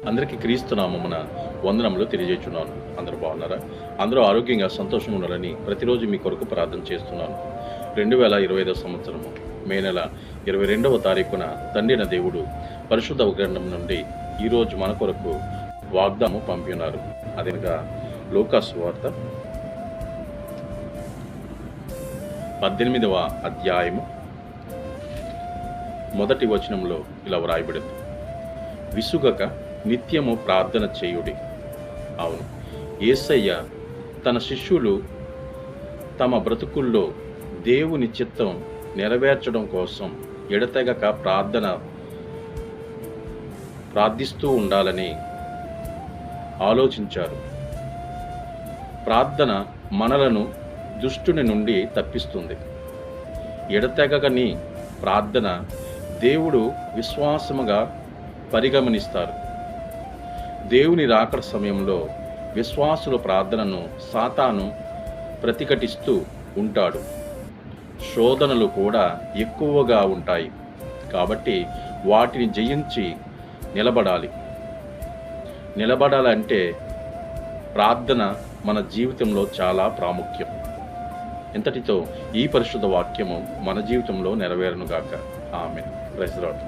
అందరికీ క్రీస్తు నామమున వందనములు తెలియజేస్తున్నాను. అందరూ బాగున్నారా? అందరూ ఆరోగ్యంగా సంతోషంగా ఉండాలని ప్రతిరోజు మీ కొరకు ప్రార్థన చేస్తున్నాను. 2025 సంవత్సరము మే నెల 22వ తారీఖున తండ్రిన దేవుడు పరిశుద్ధ గ్రంథం నుండి ఈరోజు మన కొరకు వాగ్దానము పంపినారు. అదేనగా లూకా సువార్త 18వ అధ్యాయము మొదటి వచనంలో ఇలా వ్రాయబడింది, విసుగక నిత్యము ప్రార్థన చేయుడి. అవును, యేసయ్య తన శిష్యులు తమ బ్రతుకుల్లో దేవుని చిత్తం నెరవేర్చడం కోసం ఎడతెగక ప్రార్థిస్తూ ఉండాలని ఆలోచించారు. ప్రార్థన మనలను దుష్టుని నుండి తప్పిస్తుంది. ఎడతెగని ప్రార్థన దేవుడు విశ్వాసముగా పరిగమనిస్తారు. దేవుని రాకడ సమయంలో విశ్వాసుల ప్రార్థనను సాతాను ప్రతిఘటిస్తూ ఉంటాడు. శోధనలు కూడా ఎక్కువగా ఉంటాయి. కాబట్టి వాటిని జయించి నిలబడాలంటే ప్రార్థన మన జీవితంలో చాలా ప్రాముఖ్యం. ఇంతటితో ఈ పరిశుద్ధ వాక్యము మన జీవితంలో నెరవేరునుగాక. ఆమేన్. Praise the lord.